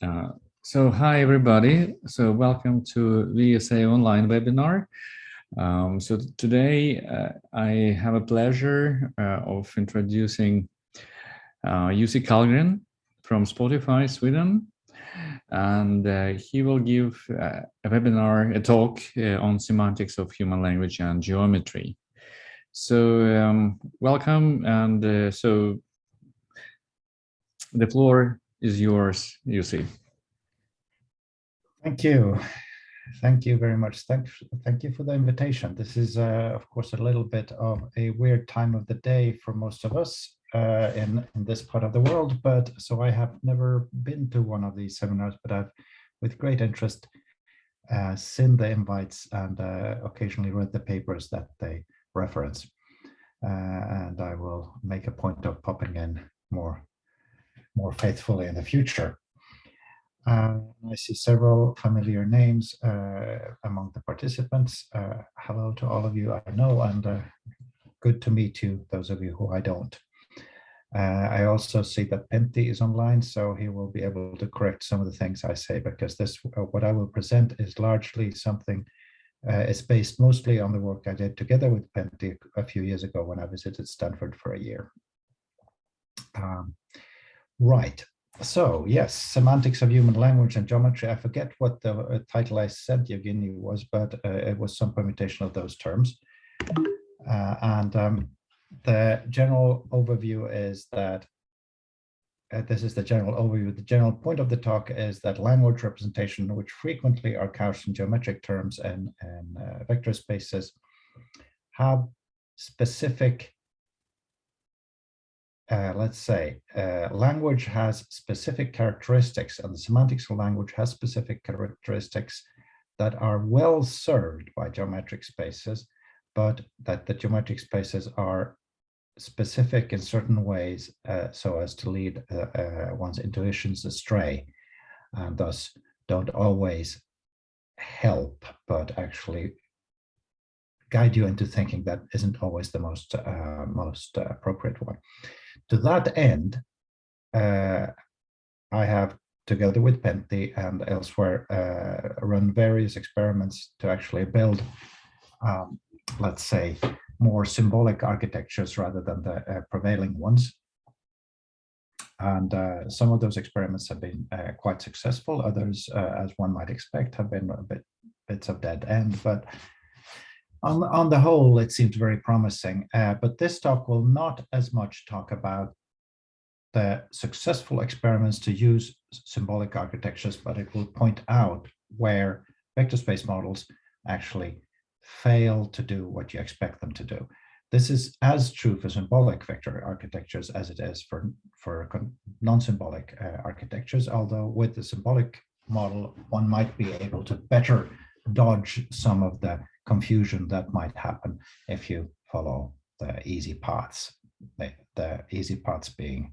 Hi everybody. So welcome to VSAONLINE webinar. So today I have a pleasure of introducing Jussi Karlgren from Spotify, Sweden. And he will give a webinar, a talk on semantics of human language and geometry. So welcome, and so the floor is yours, Jussi. Thank you. Thank you very much. Thank you for the invitation. This is, of course, a little bit of a weird time of the day for most of us in this part of the world. But so I have never been to one of these seminars, but I've, with great interest, seen the invites and occasionally read the papers that they reference. And I will make a point of popping in more faithfully in the future. I see several familiar names among the participants. Hello to all of you I know, and good to meet you, those of you who I don't. I also see that Pentti is online, so he will be able to correct some of the things I say, because this what I will present is largely something, it's based mostly on the work I did together with Pentti a few years ago when I visited Stanford for a year. Right. So yes, semantics of human language and geometry. I forget what the title I said, Evgeny, was, but it was some permutation of those terms. The general overview is that this is the general overview. The general point of the talk is that language representation, which frequently are couched in geometric terms and vector spaces, have specific language has specific characteristics, and the semantics of language has specific characteristics that are well served by geometric spaces, but that the geometric spaces are specific in certain ways so as to lead one's intuitions astray, and thus don't always help, but actually guide you into thinking that isn't always the most appropriate one. To that end, I have, together with Pentti and elsewhere, run various experiments to actually build, let's say, more symbolic architectures rather than the prevailing ones. And some of those experiments have been quite successful. Others, as one might expect, have been bits of dead end. But on the whole, it seems very promising, but this talk will not as much talk about the successful experiments to use symbolic architectures, but it will point out where vector space models actually fail to do what you expect them to do. This is as true for symbolic vector architectures as it is for non-symbolic architectures, although with the symbolic model, one might be able to better dodge some of the confusion that might happen if you follow the easy paths, the easy paths being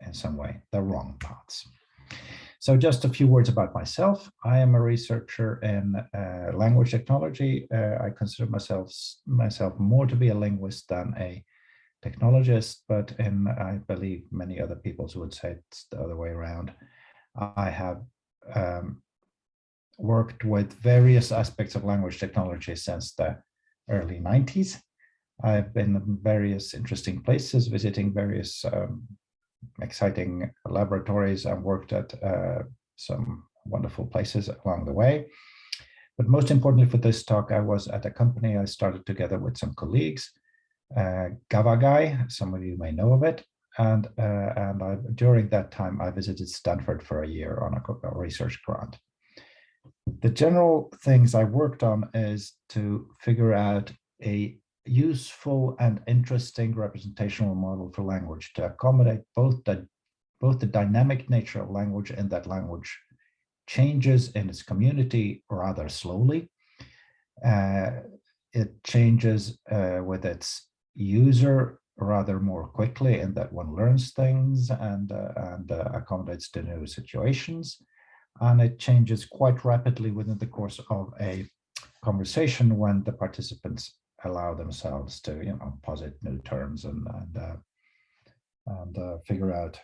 in some way the wrong paths. So just a few words about myself. I am a researcher in language technology. I consider myself more to be a linguist than a technologist, but I believe many other people would say it's the other way around. I have worked with various aspects of language technology since the early 90s. I've been in various interesting places, visiting various exciting laboratories, and worked at some wonderful places along the way. But most importantly for this talk, I was at a company I started together with some colleagues, Gavagai, some of you may know of it. And during that time, I visited Stanford for a year on a research grant. The general things I worked on is to figure out a useful and interesting representational model for language to accommodate both the dynamic nature of language and that language changes in its community rather slowly. It changes with its user rather more quickly in that one learns things and accommodates to new situations. And it changes quite rapidly within the course of a conversation when the participants allow themselves to, posit new terms and figure out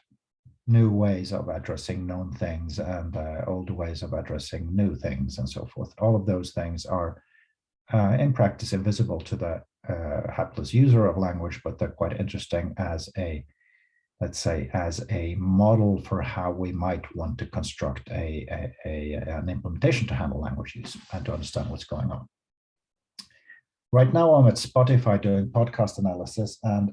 new ways of addressing known things and old ways of addressing new things and so forth. All of those things are in practice invisible to the hapless user of language, but they're quite interesting as a, let's say, as a model for how we might want to construct an implementation to handle language use and to understand what's going on. Right now I'm at Spotify doing podcast analysis, and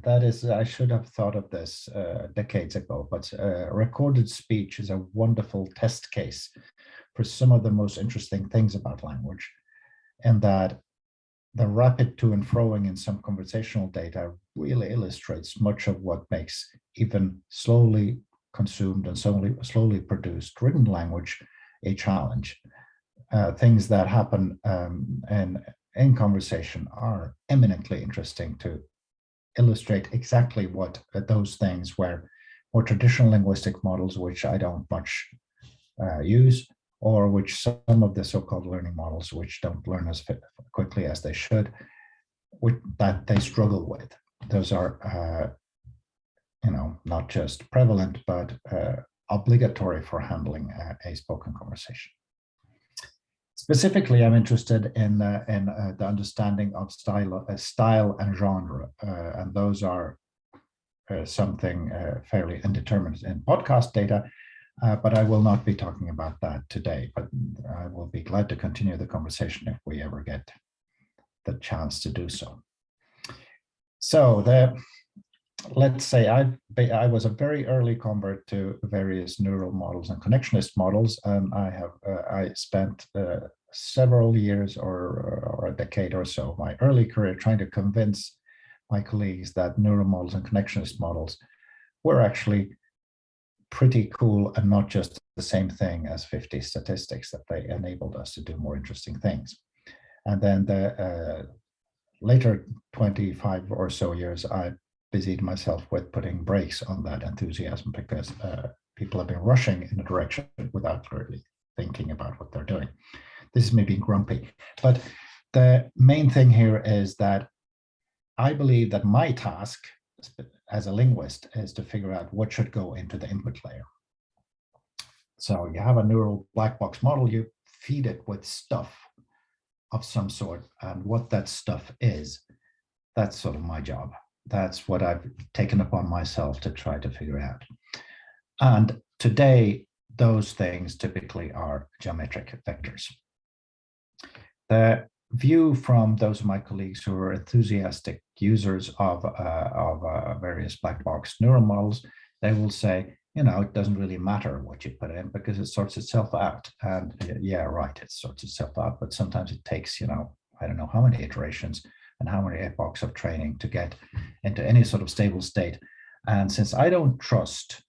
that is, I should have thought of this decades ago, but recorded speech is a wonderful test case for some of the most interesting things about language, and that the rapid to and froing in some conversational data really illustrates much of what makes even slowly consumed and slowly produced written language a challenge. Things that happen in conversation are eminently interesting to illustrate exactly what those things where more traditional linguistic models, which I don't much use, or which some of the so-called learning models, which don't learn as quickly as they should, that they struggle with. Those are, not just prevalent, but obligatory for handling a spoken conversation. Specifically, I'm interested in the understanding of style and genre, and those are something fairly indeterminate in podcast data, but I will not be talking about that today, but I will be glad to continue the conversation if we ever get the chance to do so. So let's say I was a very early convert to various neural models and connectionist models, and I spent several years or a decade or so, my early career, trying to convince my colleagues that neural models and connectionist models were actually pretty cool and not just the same thing as 50 statistics, that they enabled us to do more interesting things. And then the later 25 or so years, I busied myself with putting brakes on that enthusiasm, because people have been rushing in a direction without really thinking about what they're doing. This is me being grumpy, but the main thing here is that I believe that my task as a linguist is to figure out what should go into the input layer. So you have a neural black box model, you feed it with stuff of some sort, and what that stuff is, that's sort of my job. That's what I've taken upon myself to try to figure out. And today, those things typically are geometric vectors. The view from those of my colleagues who are enthusiastic users of various black box neural models, they will say, it doesn't really matter what you put in because it sorts itself out. And yeah, right, it sorts itself out, but sometimes it takes, I don't know how many iterations and how many epochs of training to get into any sort of stable state. And since I don't trust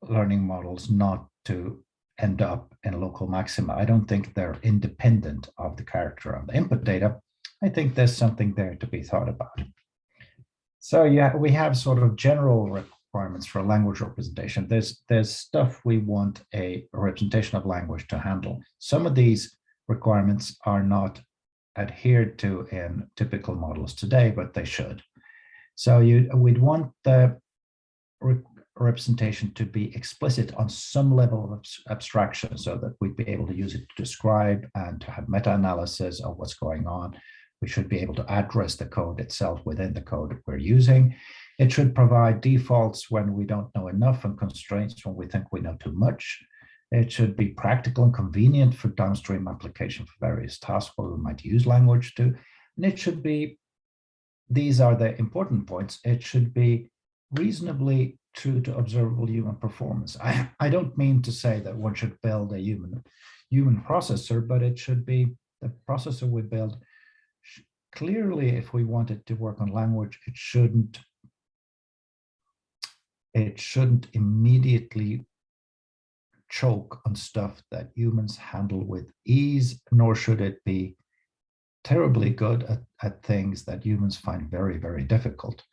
learning models not to end up in local maxima, I don't think they're independent of the character of the input data. I think there's something there to be thought about. So yeah, we have sort of general requirements for language representation. There's stuff we want a representation of language to handle. Some of these requirements are not adhered to in typical models today, but they should. So we'd want the representation to be explicit on some level of abstraction, so that we'd be able to use it to describe and to have meta-analysis of what's going on. We should be able to address the code itself within the code we're using. It should provide defaults when we don't know enough and constraints when we think we know too much. It should be practical and convenient for downstream application for various tasks where we might use language to. And it should be, these are the important points, it should be reasonably true to observable human performance. I don't mean to say that one should build a human processor, but it should be the processor we build. Clearly, if we want it to work on language, it shouldn't immediately choke on stuff that humans handle with ease, nor should it be terribly good at things that humans find very, very difficult.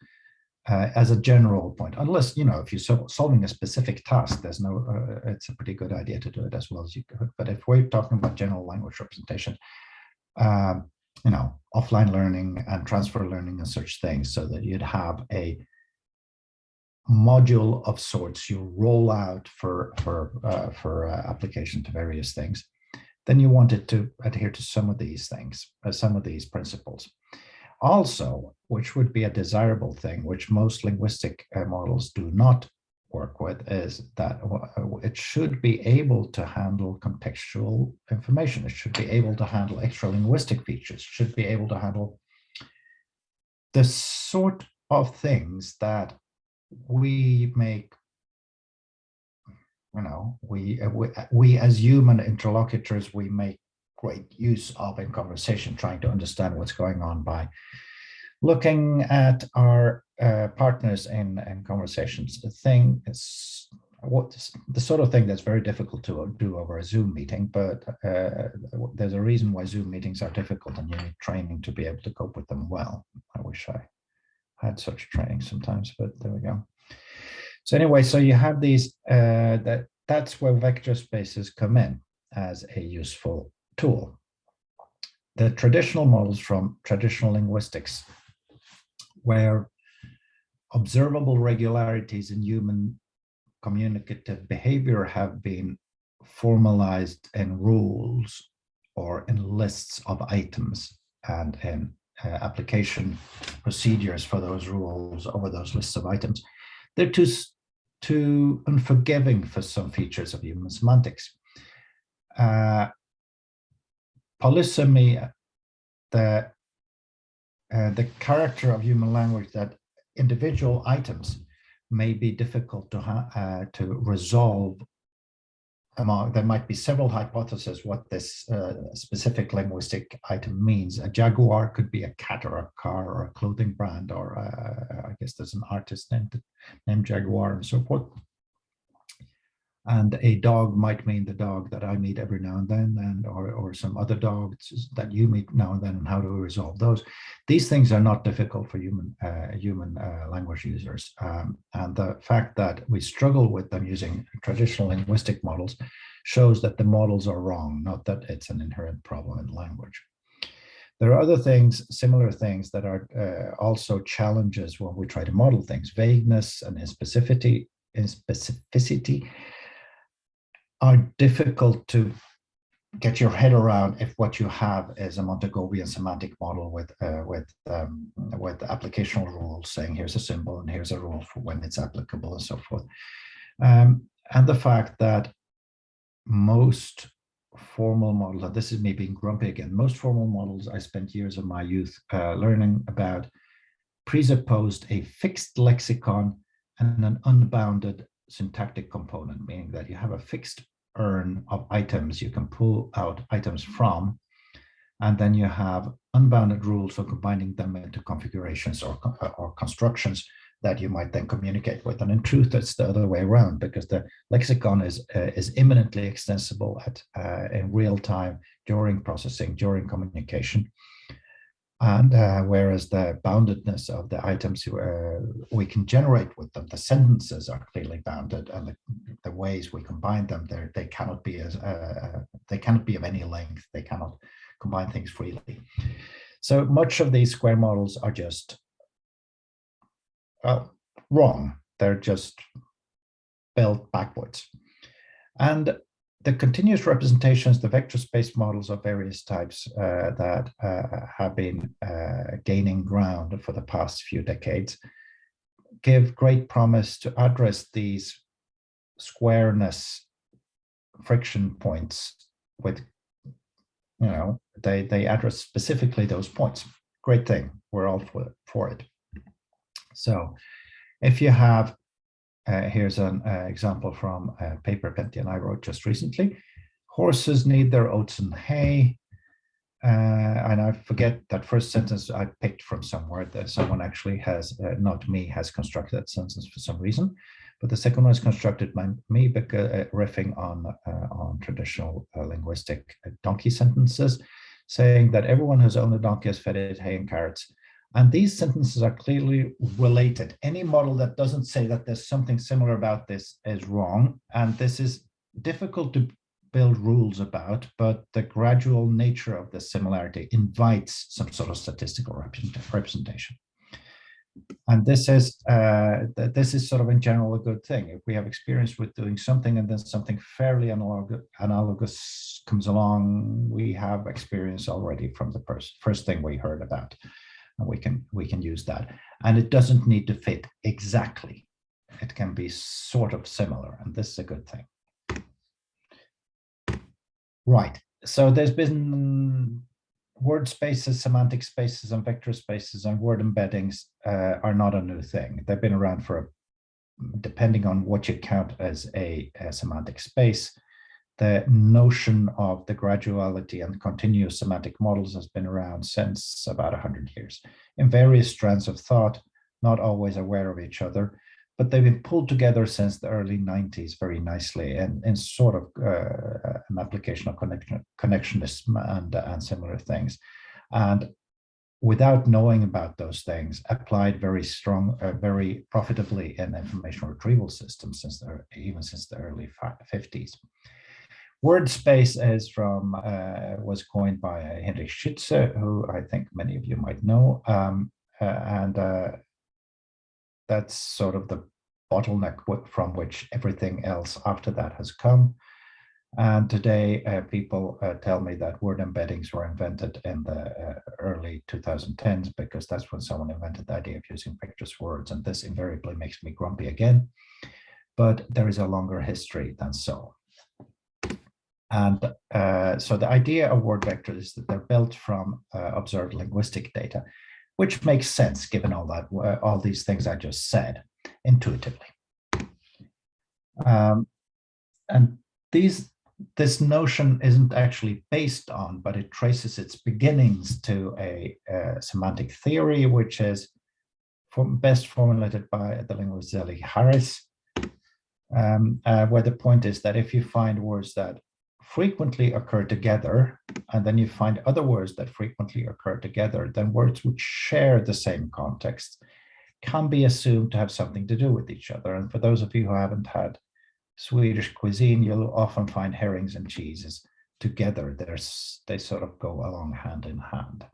As a general point, unless, if you're solving a specific task, there's no, it's a pretty good idea to do it as well as you could. But if we're talking about general language representation, offline learning and transfer learning and such things, so that you'd have a module of sorts you roll out for application to various things, then you want it to adhere to some of these things, some of these principles. Also, which would be a desirable thing, which most linguistic models do not work with, is that it should be able to handle contextual information. It should be able to handle extra linguistic features, should be able to handle the sort of things that we make, you know, we as human interlocutors, we make great use of in conversation, trying to understand what's going on by looking at our partners in conversations. The thing is, the sort of thing that's very difficult to do over a Zoom meeting, but there's a reason why Zoom meetings are difficult, and you need training to be able to cope with them well. I wish I had such training sometimes, but there we go. So anyway, so you have these, that's where vector spaces come in as a useful tool. The traditional models from traditional linguistics, where observable regularities in human communicative behavior have been formalized in rules or in lists of items and in application procedures for those rules over those lists of items, they're too unforgiving for some features of human semantics. Polysemy, the character of human language, that individual items may be difficult to resolve. There might be several hypotheses what this specific linguistic item means. A jaguar could be a cat or a car or a clothing brand, or I guess there's an artist named Jaguar and so forth. And a dog might mean the dog that I meet every now and then, or some other dogs that you meet now and then, and how do we resolve those? These things are not difficult for human language users. And the fact that we struggle with them using traditional linguistic models shows that the models are wrong, not that it's an inherent problem in language. There are other things, similar things, that are also challenges when we try to model things. Vagueness and inspecificity are difficult to get your head around if what you have is a Montegovian semantic model with applicational rules saying here's a symbol and here's a rule for when it's applicable and so forth. And the fact that most formal models, and this is me being grumpy again, most formal models I spent years of my youth learning about presupposed a fixed lexicon and an unbounded syntactic component, meaning that you have a fixed urn of items you can pull out items from, and then you have unbounded rules for combining them into configurations or constructions that you might then communicate with. And in truth, it's the other way around, because the lexicon is imminently extensible in real time, during processing, during communication. And whereas the boundedness of the items we can generate with them, the sentences are clearly bounded, and the ways we combine them, they cannot be of any length. They cannot combine things freely. So much of these square models are just wrong. They're just built backwards. And the continuous representations, the vector space models of various types that have been gaining ground for the past few decades, give great promise to address these squareness friction points with, they address specifically those points. Great thing, we're all for it. So if you have, here's an example from a paper Pentti and I wrote just recently. Horses need their oats and hay. And I forget that first sentence I picked from somewhere, that someone actually has, not me, has constructed that sentence for some reason. But the second one is constructed by me, because riffing on traditional linguistic donkey sentences, saying that everyone who's owned a donkey has fed it hay and carrots. And these sentences are clearly related. Any model that doesn't say that there's something similar about this is wrong. And this is difficult to build rules about, but the gradual nature of the similarity invites some sort of statistical representation. And this is sort of in general a good thing. If we have experience with doing something and then something fairly analogous comes along, we have experience already from the first thing we heard about, and we can use that. And it doesn't need to fit exactly. It can be sort of similar, and this is a good thing. Right. So there's been word spaces, semantic spaces, and vector spaces, and word embeddings are not a new thing. They've been around for, depending on what you count as a semantic space. The notion of the graduality and continuous semantic models has been around since about 100 years in various strands of thought, not always aware of each other, but they've been pulled together since the early 90s very nicely in sort of an application of connectionism and similar things. And without knowing about those things, applied very very profitably in information retrieval systems even since the early 50s. Word space is was coined by Heinrich Schütze, who I think many of you might know. That's sort of the bottleneck from which everything else after that has come. And today, people tell me that word embeddings were invented in the early 2010s, because that's when someone invented the idea of using vectors words. And this invariably makes me grumpy again. But there is a longer history than so. And so the idea of word vectors is that they're built from observed linguistic data, which makes sense given all these things I just said intuitively. And this notion isn't actually based on, but it traces its beginnings to a semantic theory, which is best formulated by the linguist Zeli Harris, where the point is that if you find words that frequently occur together, and then you find other words that frequently occur together, then words which share the same context can be assumed to have something to do with each other. And for those of you who haven't had Swedish cuisine, you'll often find herrings and cheeses together. They sort of go along hand in hand.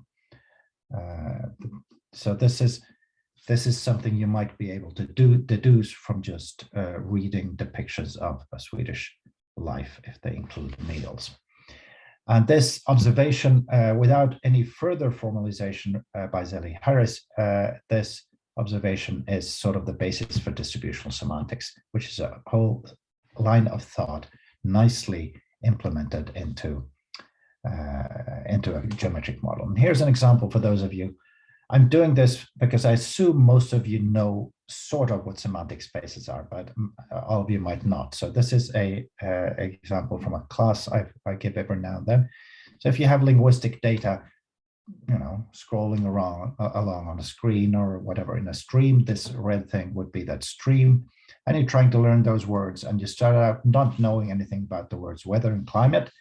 So this is something you might be able to deduce from just reading depictions of a Swedish life if they include meals. And this observation, without any further formalization by Zeli Harris, this observation is sort of the basis for distributional semantics, which is a whole line of thought nicely implemented into a geometric model. And here's an example for those of you. I'm doing this because I assume most of you know sort of what semantic spaces are, but all of you might not. So this is a example from a class I give every now and then. So if you have linguistic data, scrolling along on a screen or whatever in a stream, this red thing would be that stream. And you're trying to learn those words, and you start out not knowing anything about the words weather and climate,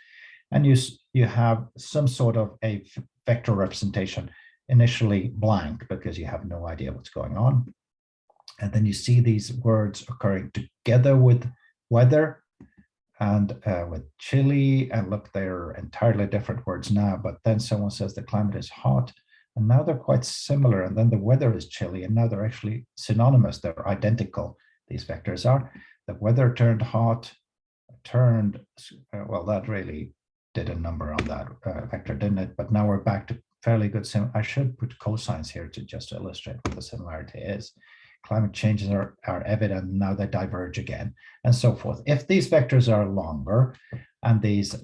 and you have some sort of a vector representation, initially blank because you have no idea what's going on. And then you see these words occurring together with weather and with chilly, and look, they're entirely different words now, but then someone says the climate is hot, and now they're quite similar, and then the weather is chilly, and now they're actually synonymous, they're identical, these vectors are. The weather turned hot, well, that really did a number on that vector, didn't it? But now we're back to fairly good I should put cosines here to just illustrate what the similarity is. Climate changes are evident, now they diverge again, and so forth. If these vectors are longer and these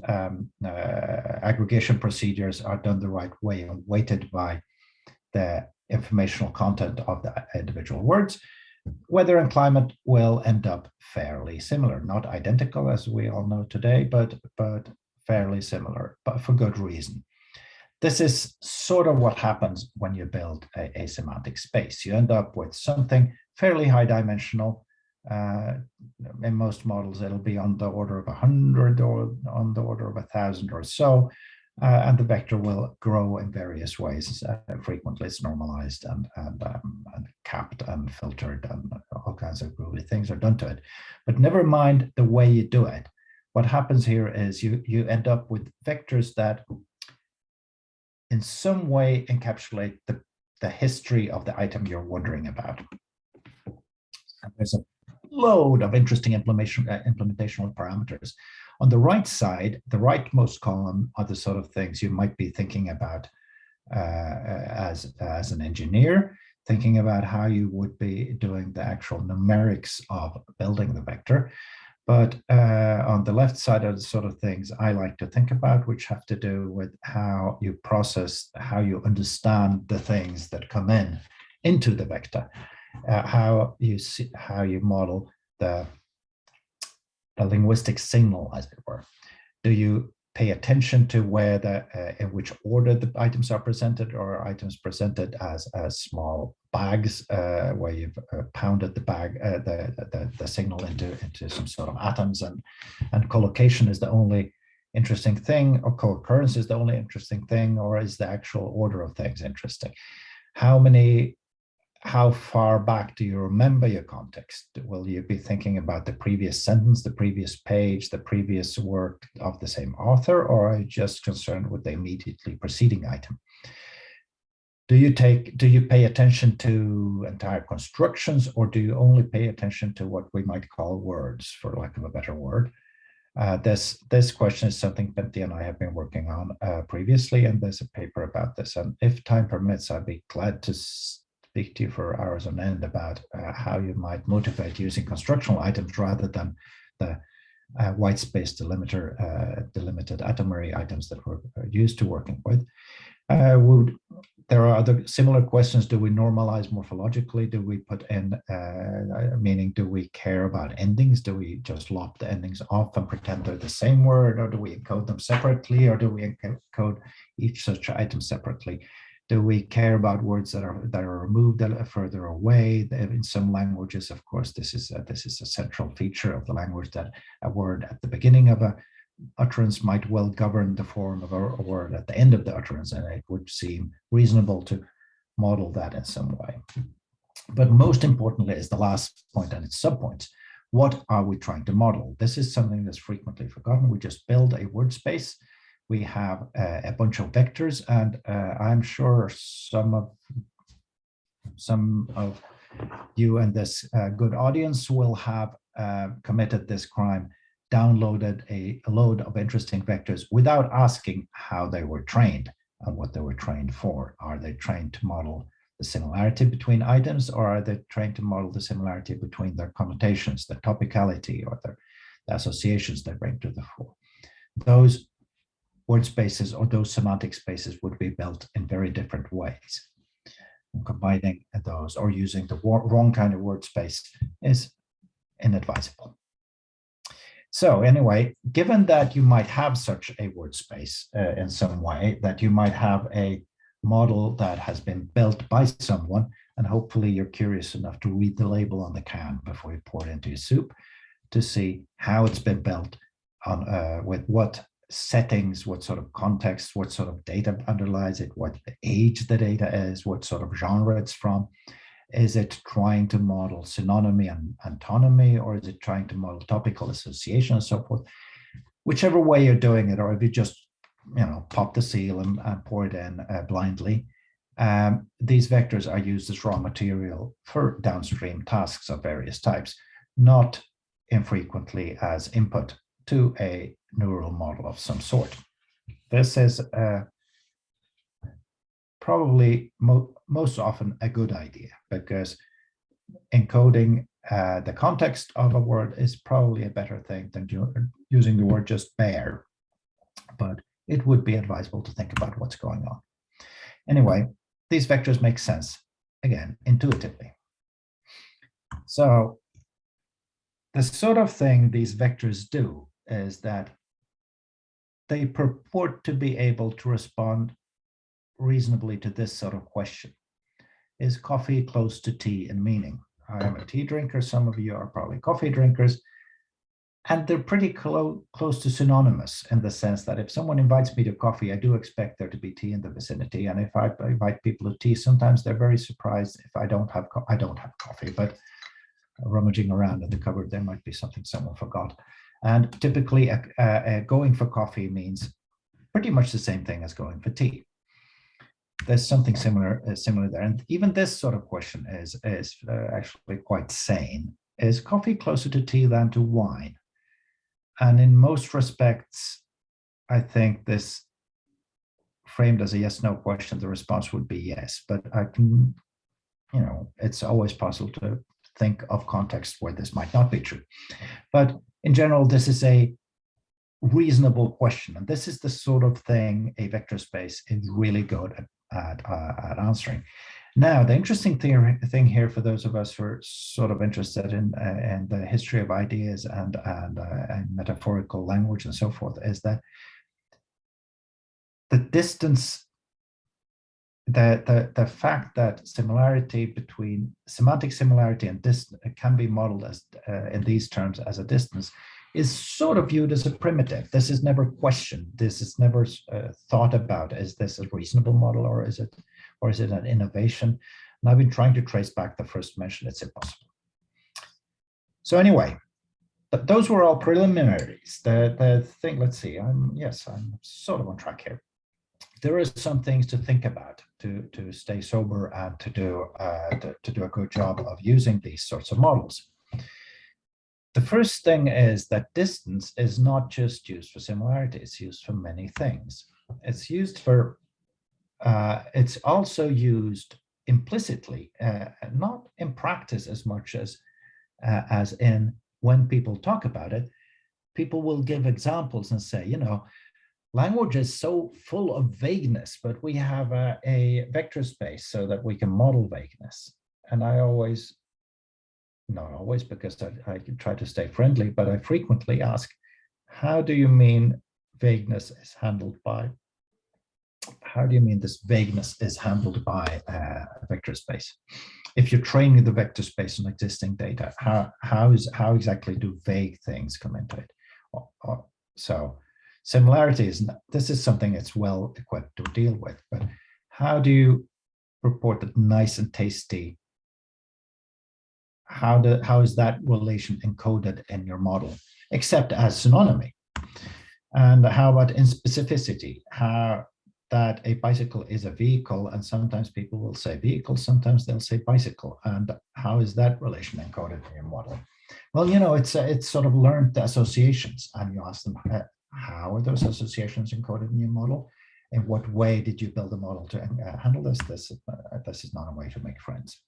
aggregation procedures are done the right way and weighted by the informational content of the individual words, weather and climate will end up fairly similar, not identical as we all know today, but fairly similar, but for good reason. This is sort of what happens when you build a semantic space. You end up with something fairly high dimensional. In most models, it'll be on the order of 100 or on the order of 1,000 or so. And the vector will grow in various ways. Frequently, it's normalized and capped and filtered, and all kinds of groovy things are done to it. But never mind the way you do it. What happens here is you end up with vectors that in some way encapsulate the the history of the item you're wondering about. And there's a load of interesting implementational parameters. On the right side, the rightmost column are the sort of things you might be thinking about as an engineer, thinking about how you would be doing the actual numerics of building the vector. But on the left side are the sort of things I like to think about, which have to do with how you process, how you understand the things that come into the vector, how you model the linguistic signal, as it were. Do you pay attention to where in which order the items are presented, or are items presented as small bags where you've pounded the bag, the signal into some sort of atoms, and collocation is the only interesting thing, or co-occurrence is the only interesting thing, or is the actual order of things interesting? How far back do you remember your context? Will you be thinking about the previous sentence, the previous page, the previous work of the same author, or are you just concerned with the immediately preceding item? Do you pay attention to entire constructions, or do you only pay attention to what we might call words, for lack of a better word? This question is something Pentti and I have been working on previously, and there's a paper about this. And if time permits, I'd be glad to speak to you for hours on end about how you might motivate using constructional items rather than the white space delimited atomary items that we're used to working with. There are other similar questions. Do we normalize morphologically? Do we put in, meaning do we care about endings? Do we just lop the endings off and pretend they're the same word, or do we encode them separately, or do we encode each such item separately? Do we care about words that are removed further away? In some languages, of course, this is a central feature of the language, that a word at the beginning of a utterance might well govern the form of a word at the end of the utterance, and it would seem reasonable to model that in some way. But most importantly is the last point and its subpoints. What are we trying to model? This is something that's frequently forgotten. We just build a word space. We have a bunch of vectors, and I'm sure some of you and this good audience will have committed this crime, downloaded a load of interesting vectors without asking how they were trained and what they were trained for. Are they trained to model the similarity between items, or are they trained to model the similarity between their connotations, their topicality, or the associations they bring to the fore? Those word spaces or those semantic spaces would be built in very different ways. And combining those or using the wrong kind of word space is inadvisable. So anyway, given that you might have such a word space in some way, that you might have a model that has been built by someone, and hopefully you're curious enough to read the label on the can before you pour it into your soup to see how it's been built, on with what settings, what sort of context, what sort of data underlies it, what age the data is, what sort of genre it's from. Is it trying to model synonymy and antonymy, or is it trying to model topical association and so forth? Whichever way you're doing it, or if you just pop the seal and pour it in blindly, these vectors are used as raw material for downstream tasks of various types, not infrequently as input to a neural model of some sort. This is probably most often a good idea, because encoding the context of a word is probably a better thing than using the word just bare. But it would be advisable to think about what's going on. Anyway, these vectors make sense, again, intuitively. So the sort of thing these vectors do is that they purport to be able to respond reasonably to this sort of question. Is coffee close to tea in meaning? I am a tea drinker. Some of you are probably coffee drinkers. And they're pretty close to synonymous, in the sense that if someone invites me to coffee, I do expect there to be tea in the vicinity. And if I invite people to tea, sometimes they're very surprised if I don't have coffee, but rummaging around in the cupboard, there might be something someone forgot. And typically going for coffee means pretty much the same thing as going for tea. there's something similar there. And even this sort of question is actually quite sane. Is coffee closer to tea than to wine? And in most respects, I think this framed as a yes/no question, the response would be yes. But I can, it's always possible to think of context where this might not be true. But in general, this is a reasonable question. And this is the sort of thing a vector space is really good at answering. Now, the interesting thing here for those of us who are sort of interested in the history of ideas and metaphorical language and so forth is that the distance, the fact that similarity between semantic similarity and distance can be modeled as in these terms as a distance is sort of viewed as a primitive. This is never questioned. This is never thought about. Is this a reasonable model, or is it an innovation? And I've been trying to trace back the first mention. It's impossible. So anyway, those were all preliminaries. The thing. Let's see. I'm sort of on track here. There are some things to think about to stay sober and to do a good job of using these sorts of models. The first thing is that distance is not just used for similarity, it's used for many things. It's used for, it's also used implicitly, not in practice as much as in when people talk about it, people will give examples and say, language is so full of vagueness, but we have a vector space so that we can model vagueness. And I always, not always because I try to stay friendly, but I frequently ask, how do you mean vagueness is handled by, how do you mean this vagueness is handled by a vector space? If you're training the vector space on existing data, how exactly do vague things come into it? So similarity this is something it's well equipped to deal with, but how do you report that nice and tasty? How is that relation encoded in your model, except as synonymy? And how about in specificity? How that a bicycle is a vehicle, and sometimes people will say vehicle, sometimes they'll say bicycle. And how is that relation encoded in your model? Well, it's sort of learned associations, and you ask them, how are those associations encoded in your model? In what way did you build a model to handle this? This is not a way to make friends.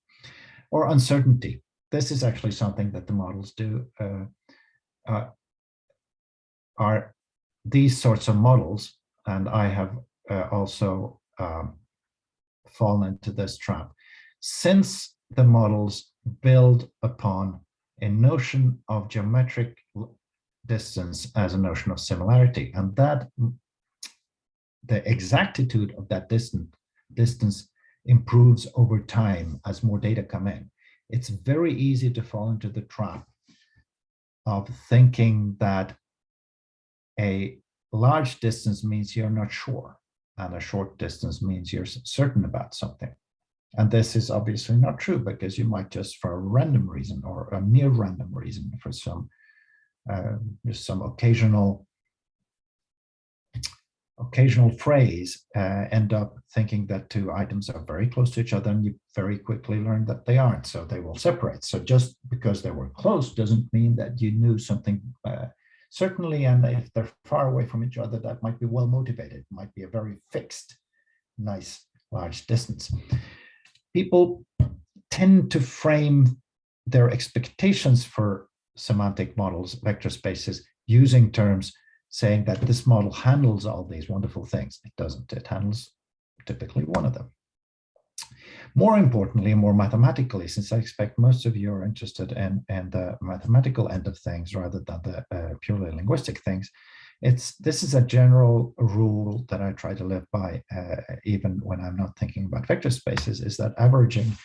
Or uncertainty. This is actually something that the models do. Are these sorts of models, and I have also fallen into this trap. Since the models build upon a notion of geometric distance as a notion of similarity, and that the exactitude of that distance improves over time as more data come in, it's very easy to fall into the trap of thinking that a large distance means you're not sure, and a short distance means you're certain about something. And this is obviously not true, because you might just, for a random reason or a near random reason, for some just some occasional phrase, end up thinking that two items are very close to each other, and you very quickly learn that they aren't, so they will separate. So just because they were close doesn't mean that you knew something certainly, and if they're far away from each other, that might be well motivated, it might be a very fixed, nice, large distance. People tend to frame their expectations for semantic models, vector spaces, using terms saying that this model handles all these wonderful things. It doesn't. It handles typically one of them. More importantly, and more mathematically, since I expect most of you are interested in the mathematical end of things rather than the purely linguistic things, this is a general rule that I try to live by, even when I'm not thinking about vector spaces, is that averaging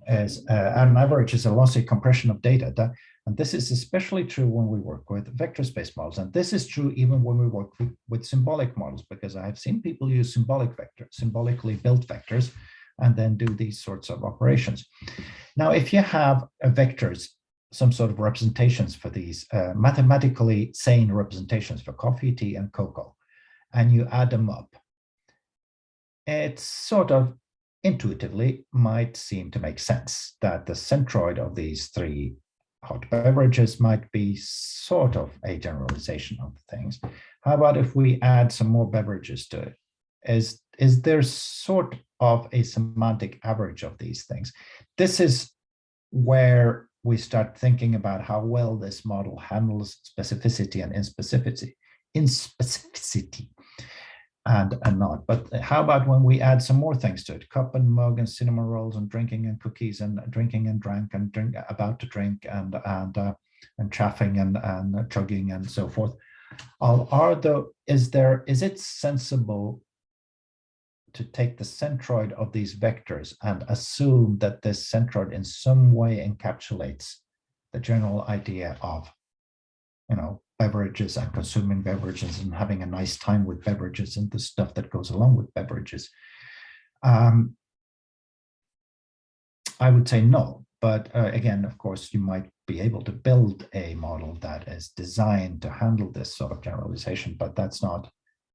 is an average is a lossy compression of data. And this is especially true when we work with vector space models. And this is true even when we work with symbolic models, because I have seen people use symbolically built vectors, and then do these sorts of operations. Now, if you have vectors, some sort of representations for these, mathematically sane representations for coffee, tea, and cocoa, and you add them up, it sort of intuitively might seem to make sense that the centroid of these three hot beverages might be sort of a generalization of things. How about if we add some more beverages to it? Is there sort of a semantic average of these things? This is where we start thinking about how well this model handles specificity and inspecificity and not. But how about when we add some more things to it? Cup and mug and cinnamon rolls and drinking and cookies and drinking and drank and drink about to drink and chaffing and chugging and so forth. Is it sensible to take the centroid of these vectors and assume that this centroid in some way encapsulates the general idea of, beverages and consuming beverages and having a nice time with beverages and the stuff that goes along with beverages? I would say no, but again, of course, you might be able to build a model that is designed to handle this sort of generalization, but that's not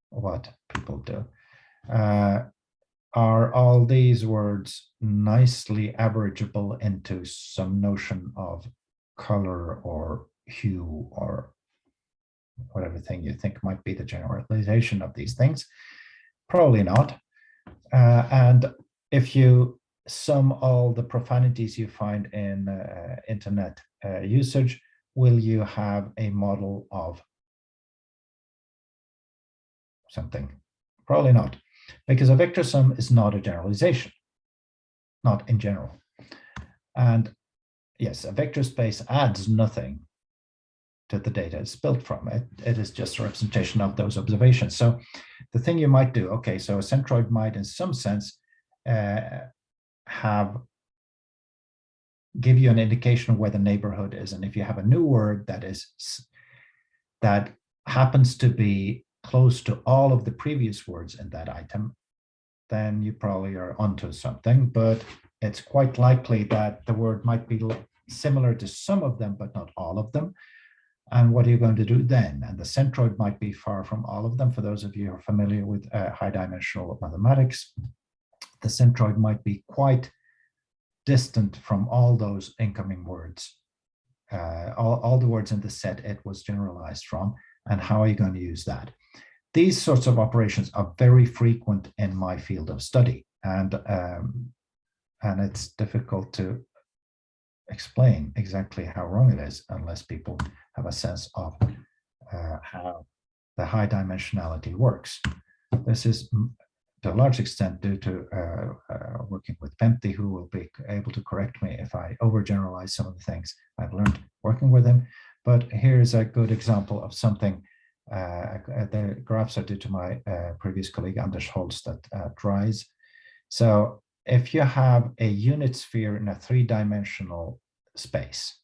what people do. Are all these words nicely averageable into some notion of color or hue or whatever thing you think might be the generalization of these things? Probably not. And if you sum all the profanities you find in internet usage, will you have a model of something? Probably not, because a vector sum is not a generalization, not in general. And yes, a vector space adds nothing to the data it's built from. It is just a representation of those observations. So the thing you might do, okay, so a centroid might in some sense give you an indication of where the neighborhood is. And if you have a new word that happens to be close to all of the previous words in that item, then you probably are onto something. But it's quite likely that the word might be similar to some of them, but not all of them. And what are you going to do then? And the centroid might be far from all of them. For those of you who are familiar with high dimensional mathematics, the centroid might be quite distant from all those incoming words, all the words in the set it was generalized from. And how are you going to use that? These sorts of operations are very frequent in my field of study, and it's difficult to explain exactly how wrong it is unless people have a sense of how the high dimensionality works. This is to a large extent due to working with Pentti, who will be able to correct me if I overgeneralize some of the things I've learned working with him. But here's a good example of something. The graphs are due to my previous colleague Anders Holst at RISE. So if you have a unit sphere in a three-dimensional space,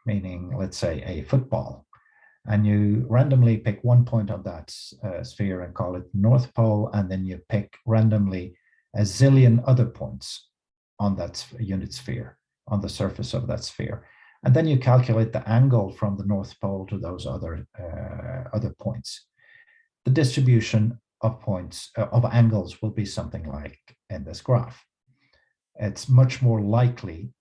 meaning let's say a football, and you randomly pick one point of that sphere and call it North Pole, and then you pick randomly a zillion other points on that unit sphere, on the surface of that sphere. And then you calculate the angle from the North Pole to those other points. The distribution of points, of angles, will be something like in this graph. It's much more likely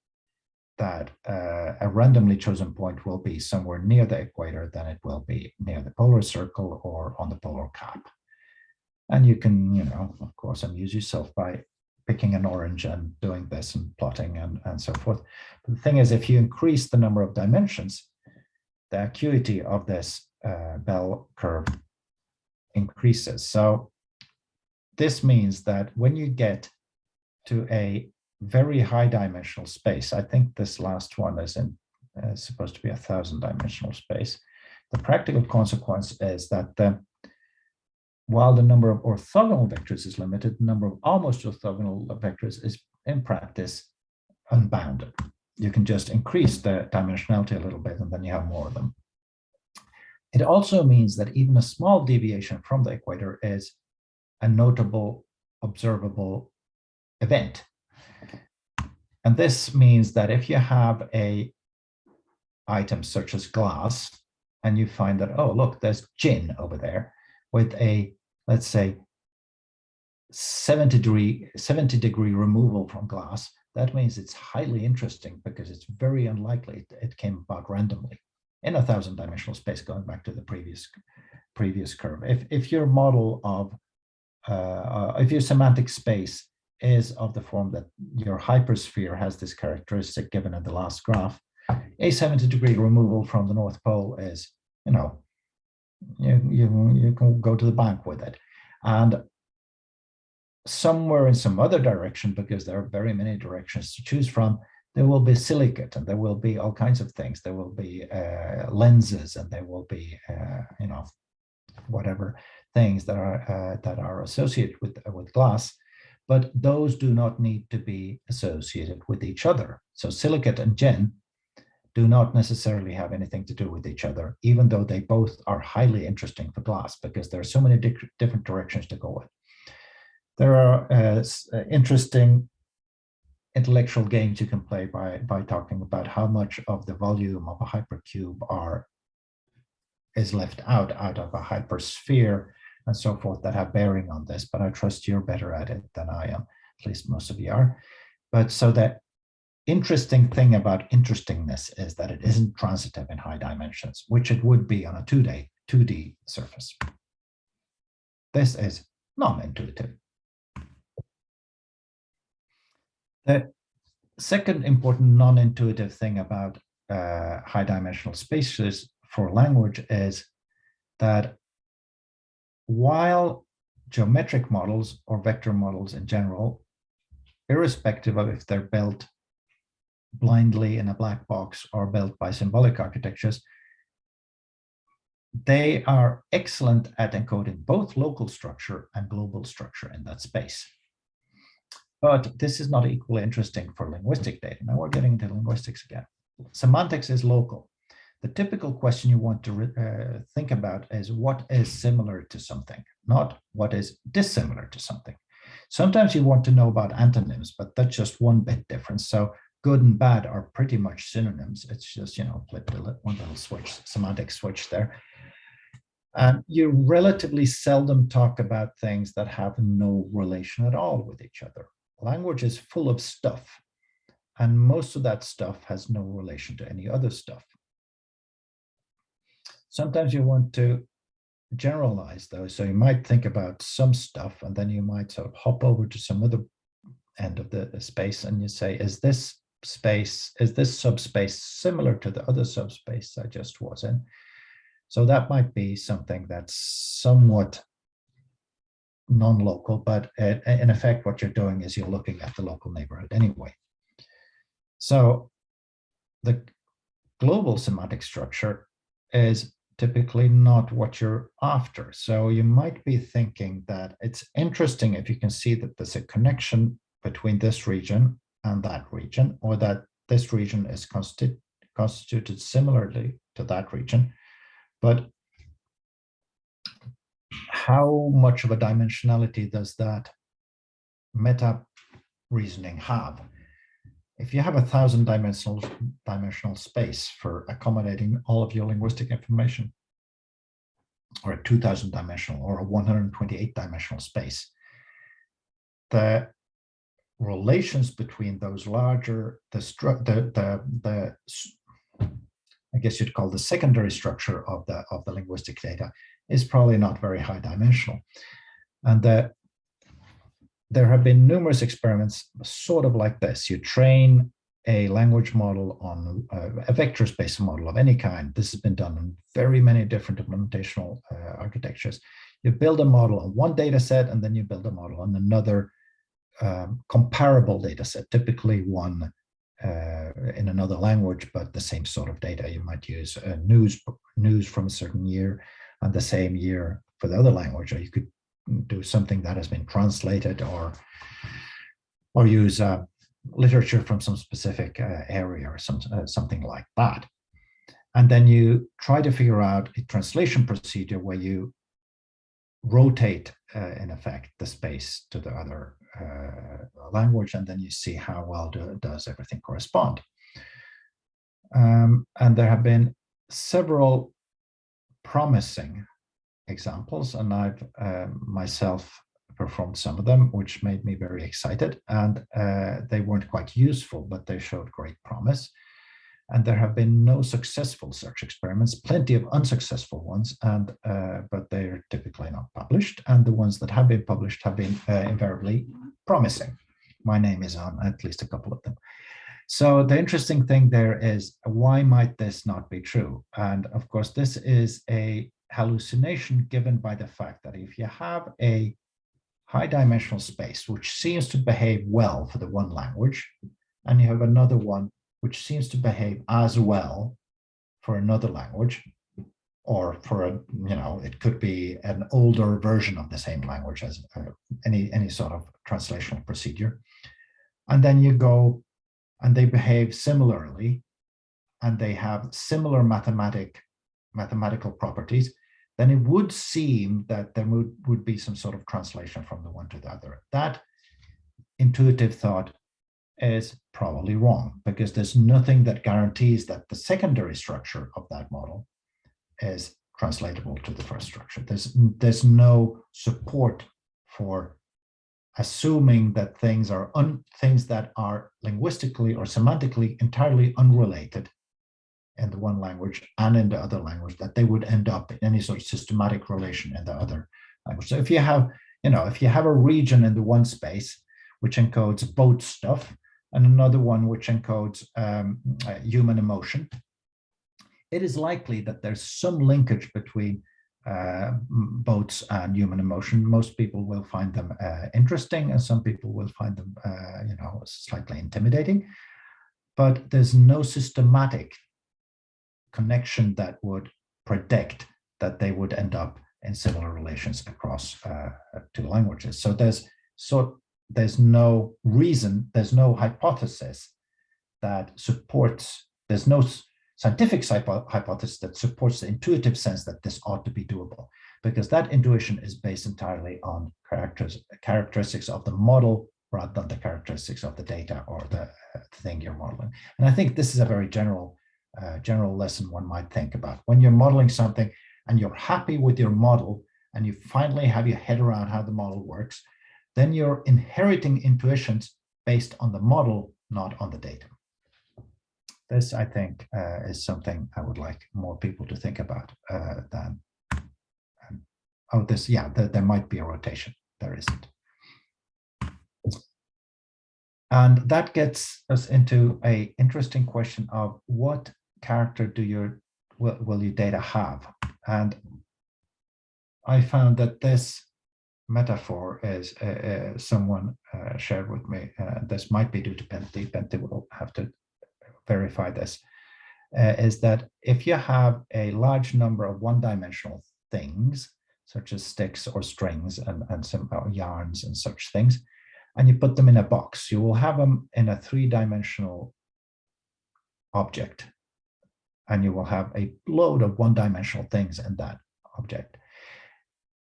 that a randomly chosen point will be somewhere near the equator than it will be near the polar circle or on the polar cap. And you can, of course, amuse yourself by picking an orange and doing this and plotting and so forth. But the thing is, if you increase the number of dimensions, the acuity of this bell curve increases. So this means that when you get to a very high dimensional space, I think this last one is supposed to be 1,000-dimensional space, the practical consequence is that while the number of orthogonal vectors is limited, the number of almost orthogonal vectors is in practice unbounded. You can just increase the dimensionality a little bit and then you have more of them. It also means that even a small deviation from the equator is a notable, observable event. And this means that if you have a item such as glass, and you find that, oh, look, there's gin over there with a, let's say, 70-degree removal from glass, that means it's highly interesting because it's very unlikely it came about randomly in a 1,000-dimensional space, going back to the previous curve. If your model of if your semantic space is of the form that your hypersphere has this characteristic given in the last graph, a 70-degree removal from the North Pole is, you know, you can go to the bank with it. And somewhere in some other direction, because there are very many directions to choose from, there will be silicate and there will be all kinds of things. There will be lenses and there will be, you know, whatever things that are associated with glass, but those do not need to be associated with each other. So silicate and GEN do not necessarily have anything to do with each other, even though they both are highly interesting for glass because there are so many different directions to go with. There are interesting intellectual games you can play by talking about how much of the volume of a hypercube is left out of a hypersphere and so forth that have bearing on this, but I trust you're better at it than I am, at least most of you are. But so the interesting thing about interestingness is that it isn't transitive in high dimensions, which it would be on a 2D surface. This is non-intuitive. The second important non-intuitive thing about high dimensional spaces for language is that while geometric models or vector models in general, irrespective of if they're built blindly in a black box or built by symbolic architectures, they are excellent at encoding both local structure and global structure in that space. But this is not equally interesting for linguistic data. Now we're getting into linguistics again. Semantics is local. The typical question you want to think about is what is similar to something, not what is dissimilar to something. Sometimes you want to know about antonyms, but that's just one bit difference. So good and bad are pretty much synonyms. It's just, you know, flip one little switch, semantic switch there. And you relatively seldom talk about things that have no relation at all with each other. Language is full of stuff, and most of that stuff has no relation to any other stuff. Sometimes you want to generalize those. So you might think about some stuff, and then you might sort of hop over to some other end of the space, and you say, is this subspace similar to the other subspace I just was in? So that might be something that's somewhat non-local, but in effect, what you're doing is you're looking at the local neighborhood anyway. So the global semantic structure is typically not what you're after. So you might be thinking that it's interesting if you can see that there's a connection between this region and that region, or that this region is constituted similarly to that region. But how much of a dimensionality does that meta reasoning have? If you have 1,000-dimensional space for accommodating all of your linguistic information, or a 2,000-dimensional or a 128-dimensional space, the relations between those larger, I guess you'd call the secondary structure of the linguistic data, is probably not very high dimensional. And there have been numerous experiments sort of like this. You train a language model on a vector space model of any kind. This has been done in very many different implementational architectures. You build a model on one data set, and then you build a model on another comparable data set, typically one in another language, but the same sort of data. You might use news from a certain year and the same year for the other language, or you could do something that has been translated, or use literature from some specific area, or something like that. And then you try to figure out a translation procedure where you rotate, in effect, the space to the other language, and then you see how well does everything correspond. And there have been several promising examples, and I've myself performed some of them, which made me very excited. And they weren't quite useful, but they showed great promise. And there have been no successful search experiments, plenty of unsuccessful ones, and but they're typically not published. And the ones that have been published have been invariably promising. My name is on at least a couple of them. So the interesting thing there is, why might this not be true? And of course, this is a hallucination given by the fact that if you have a high dimensional space, which seems to behave well for the one language, and you have another one which seems to behave as well for another language, or for a, it could be an older version of the same language as any sort of translational procedure. And then you go and they behave similarly, and they have similar mathematical properties, then it would seem that there would be some sort of translation from the one to the other. That intuitive thought is probably wrong, because there's nothing that guarantees that the secondary structure of that model is translatable to the first structure. There's no support for assuming that things that are linguistically or semantically entirely unrelated in the one language and in the other language, that they would end up in any sort of systematic relation in the other language. So if you have a region in the one space which encodes both stuff, and another one which encodes human emotion, it is likely that there's some linkage between boats and human emotion. Most people will find them interesting, and some people will find them slightly intimidating, but there's no systematic connection that would predict that they would end up in similar relations across two languages. So there's no reason, there's no hypothesis that supports, there's no scientific hypothesis that supports the intuitive sense that this ought to be doable, because that intuition is based entirely on characteristics of the model rather than the characteristics of the data or the thing you're modeling. And I think this is a very general lesson one might think about. When you're modeling something and you're happy with your model and you finally have your head around how the model works, then you're inheriting intuitions based on the model, not on the data. This, I think, is something I would like more people to think about there might be a rotation. There isn't. And that gets us into an interesting question of what character will your data have? And I found that this metaphor is someone shared with me. This might be due to Pentti. Pentti will have to verify this. Is that if you have a large number of one-dimensional things, such as sticks or strings and some yarns and such things, and you put them in a box, you will have them in a three-dimensional object, and you will have a load of one-dimensional things in that object.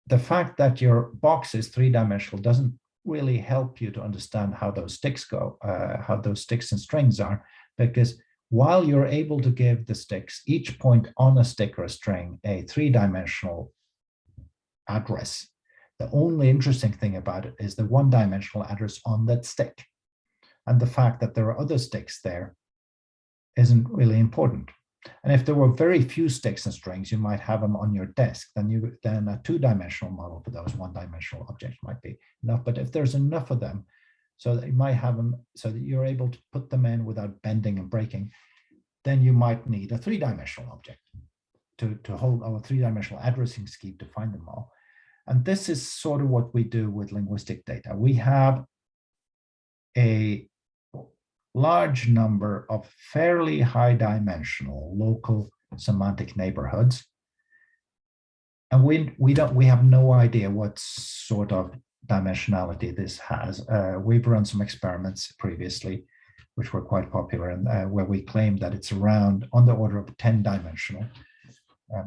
The fact that your box is three-dimensional doesn't really help you to understand how those sticks go, how those sticks and strings are, because while you're able to give the sticks, each point on a stick or a string, a three-dimensional address, the only interesting thing about it is the one-dimensional address on that stick. And the fact that there are other sticks there isn't really important. And if there were very few sticks and strings, you might have them on your desk. Then a two-dimensional model for those one-dimensional objects might be enough. But if there's enough of them, so that you might have them, so that you're able to put them in without bending and breaking, then you might need a three-dimensional object to hold our three-dimensional addressing scheme to find them all. And this is sort of what we do with linguistic data. We have a large number of fairly high-dimensional local semantic neighborhoods, and we have no idea what sort of dimensionality this has. We've run some experiments previously, which were quite popular, and where we claim that it's around on the order of 10-dimensional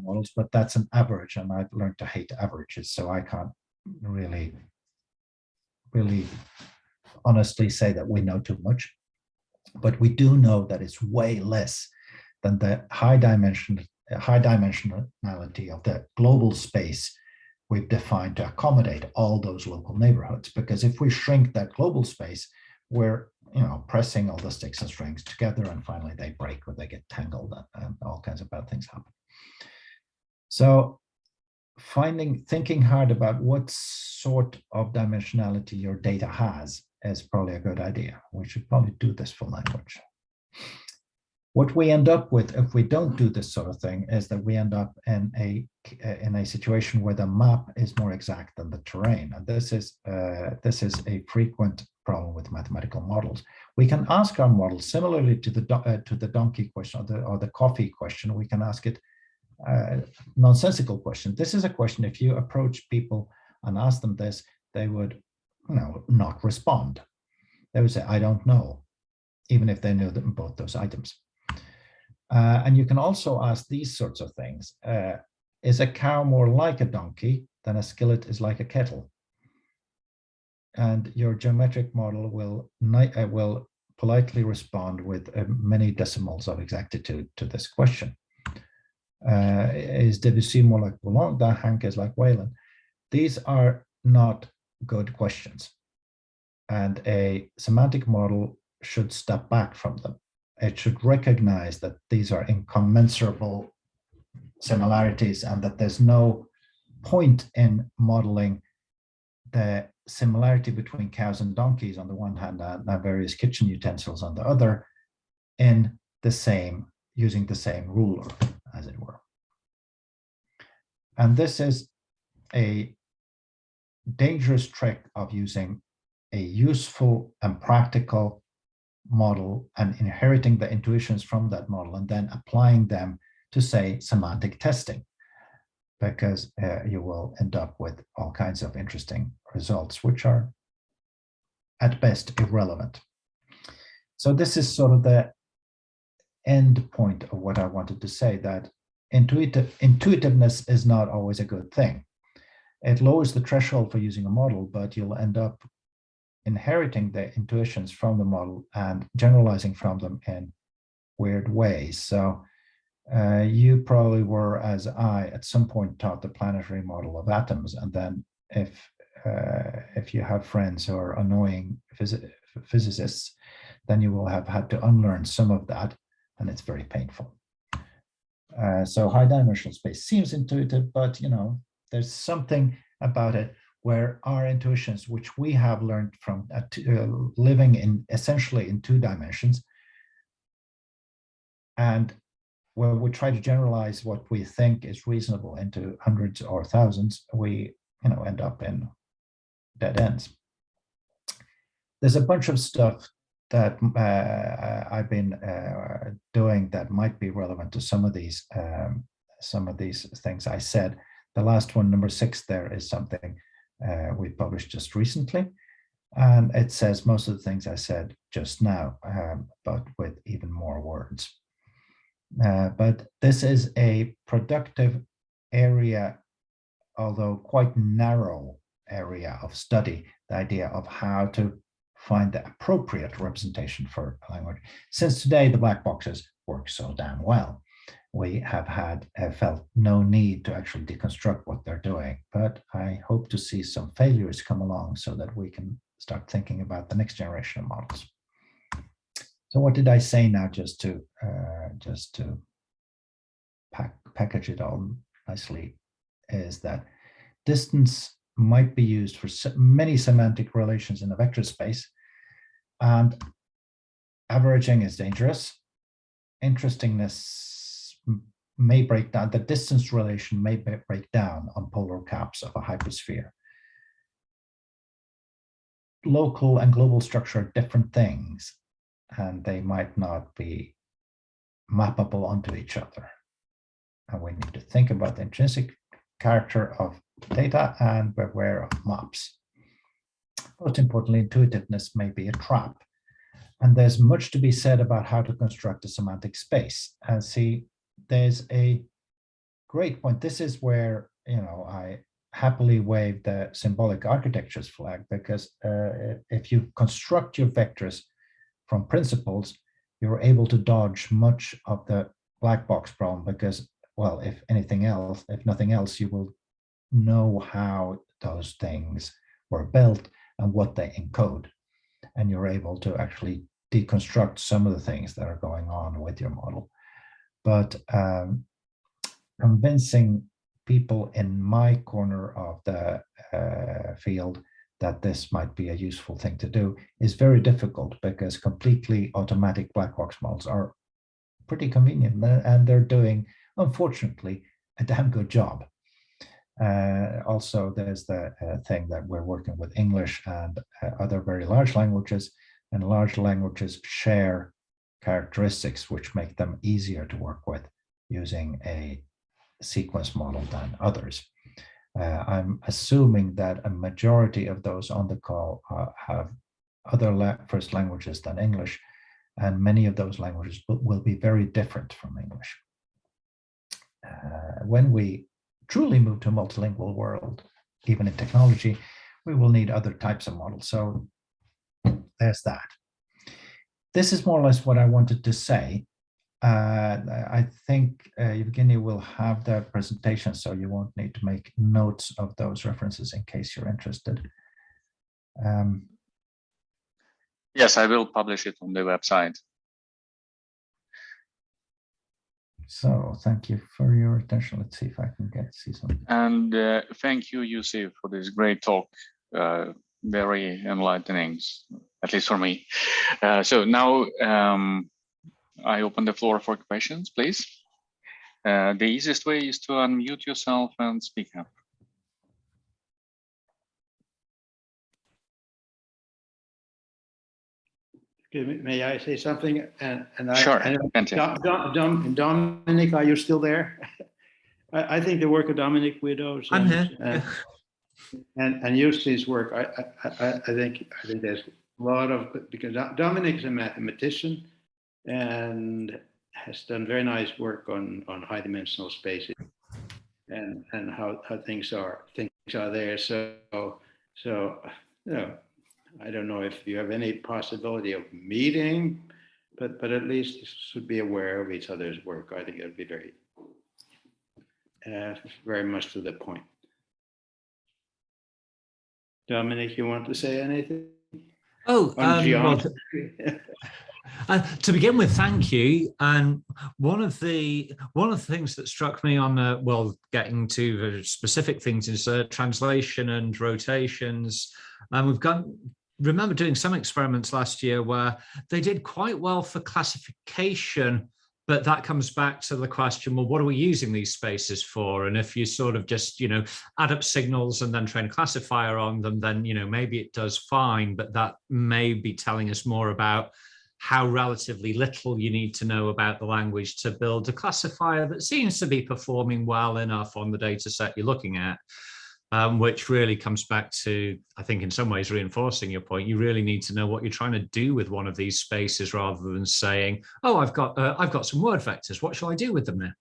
models, but that's an average, and I've learned to hate averages, so I can't really honestly say that we know too much. But we do know that it's way less than the high dimensionality of the global space we've defined to accommodate all those local neighborhoods. Because if we shrink that global space, we're pressing all the sticks and strings together, and finally they break or they get tangled, and all kinds of bad things happen. So thinking hard about what sort of dimensionality your data has is probably a good idea. We should probably do this for language. What we end up with if we don't do this sort of thing is that we end up in a situation where the map is more exact than the terrain, and this is a frequent problem with mathematical models. We can ask our model similarly to the donkey question or the coffee question. We can ask it nonsensical question. This is a question, if you approach people and ask them this, they would not respond. They would say, I don't know, even if they know both those items. And you can also ask these sorts of things. Is a cow more like a donkey than a skillet is like a kettle? And your geometric model will politely respond with many decimals of exactitude to this question. Is Debussy more like Boulogne than Hank is like Wayland? These are not good questions. And a semantic model should step back from them. It should recognize that these are incommensurable similarities and that there's no point in modeling the similarity between cows and donkeys on the one hand and various kitchen utensils on the other in using the same ruler, as it were. And this is a dangerous trick of using a useful and practical model and inheriting the intuitions from that model and then applying them to, say, semantic testing, because you will end up with all kinds of interesting results, which are at best irrelevant. So this is sort of the end point of what I wanted to say, that intuitiveness is not always a good thing. It lowers the threshold for using a model, but you'll end up inheriting the intuitions from the model and generalizing from them in weird ways. So you probably were, as I, at some point taught the planetary model of atoms, and then if you have friends who are annoying physicists, then you will have had to unlearn some of that, and it's very painful. So high dimensional space seems intuitive, but there's something about it where our intuitions, which we have learned from living essentially in 2 dimensions, and when we try to generalize what we think is reasonable into hundreds or thousands, we end up in dead ends. There's a bunch of stuff that I've been doing that might be relevant to some of these things I said. The last one, number 6, there is something we published just recently, and it says most of the things I said just now, but with even more words. But this is a productive area, although quite narrow area of study, the idea of how to find the appropriate representation for a language. Since today the black boxes work so damn well, we have felt no need to actually deconstruct what they're doing, but I hope to see some failures come along so that we can start thinking about the next generation of models. So what did I say now, just to package it all nicely, is that distance might be used for many semantic relations in a vector space, and averaging is dangerous. Interestingness may break down, the distance relation may break down on polar caps of a hypersphere. Local and global structure are different things, and they might not be mappable onto each other. And we need to think about the intrinsic character of data and beware of maps. Most importantly, intuitiveness may be a trap. And there's much to be said about how to construct a semantic space. And see, there's a great point. This is where I happily wave the symbolic architectures flag, because if you construct your vectors from principles, you're able to dodge much of the black box problem, because, well, if nothing else, you will know how those things were built and what they encode. And you're able to actually deconstruct some of the things that are going on with your model. But convincing people in my corner of the field that this might be a useful thing to do is very difficult, because completely automatic black box models are pretty convenient, and they're doing, unfortunately, a damn good job. Also, there's the thing that we're working with English and other very large languages, and large languages share characteristics which make them easier to work with using a sequence model than others. I'm assuming that a majority of those on the call have other first languages than English, and many of those languages will be very different from English. When we truly move to a multilingual world, even in technology, we will need other types of models. So there's that. This is more or less what I wanted to say. I think Evgeny will have the presentation, so you won't need to make notes of those references in case you're interested. Yes, I will publish it on the website. So thank you for your attention. Let's see if I can see something. And thank you, Jussi, for this great talk. Very enlightening, at least for me. So now I open the floor for questions, please. The easiest way is to unmute yourself and speak up. May I say something? Sure. Dominic, are you still there? I think the work of Dominic Widows I'm here. And Jussi's work, I think there's a lot of, because Dominic is a mathematician and has done very nice work on high dimensional spaces and how things are there. So you know, I don't know if you have any possibility of meeting, but at least you should be aware of each other's work. I think it would be very much to the point. Dominic, you want to say anything? Oh, well, to begin with, thank you. And one of the things that struck me on getting to the specific things is translation and rotations. And remember doing some experiments last year where they did quite well for classification, but that comes back to the question, well, what are we using these spaces for? And if you sort of just, add up signals and then train a classifier on them, then, maybe it does fine, but that may be telling us more about how relatively little you need to know about the language to build a classifier that seems to be performing well enough on the data set you're looking at. Which really comes back to, I think, in some ways reinforcing your point. You really need to know what you're trying to do with one of these spaces, rather than saying, "Oh, I've got some word vectors. What shall I do with them now?"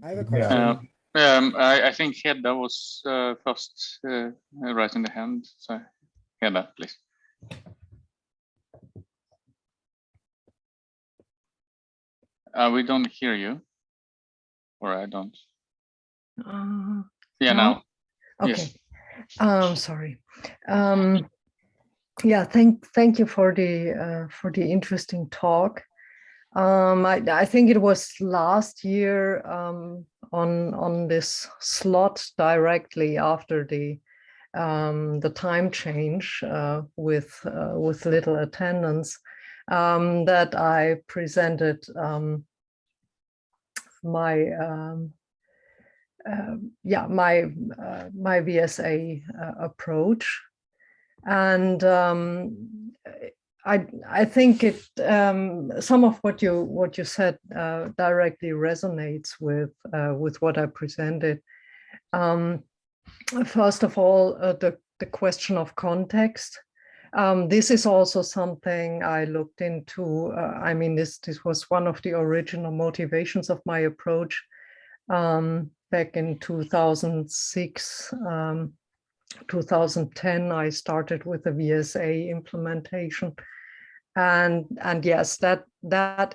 I have a question. I think Hedda was first raising the hand. So Hedda, please. We don't hear you, or I don't. Yeah, now. Okay. Yes. Sorry. Yeah, thank you for the interesting talk. I think it was last year on this slot directly after the time change with little attendance, that I presented my VSA approach, and I think it some of what you said directly resonates with what I presented. First of all, the question of context. This is also something I looked into. I mean, this was one of the original motivations of my approach back in 2006, 2010. I started with the VSA implementation, And yes, that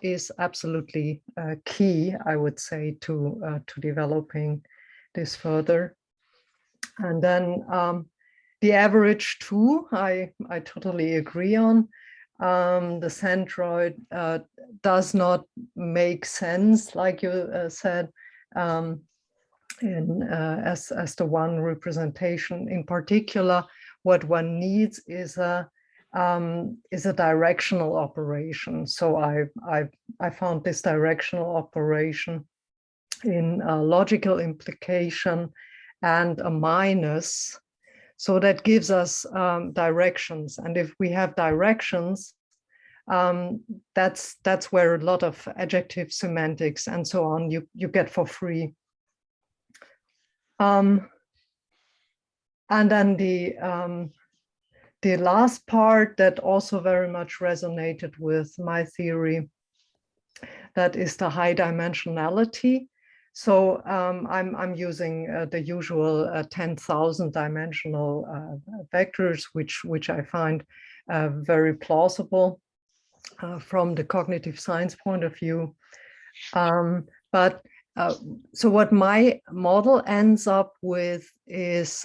is absolutely key, I would say, to developing this further. And then the average too, I totally agree on. The centroid does not make sense, like you said, as the one representation. In particular, what one needs is a directional operation. So I found this directional operation in a logical implication and a minus. So that gives us directions. And if we have directions, that's where a lot of adjective semantics and so on you get for free. And then the last part that also very much resonated with my theory, that is the high dimensionality. So I'm using the usual 10,000 dimensional vectors, which I find very plausible from the cognitive science point of view. But so what my model ends up with is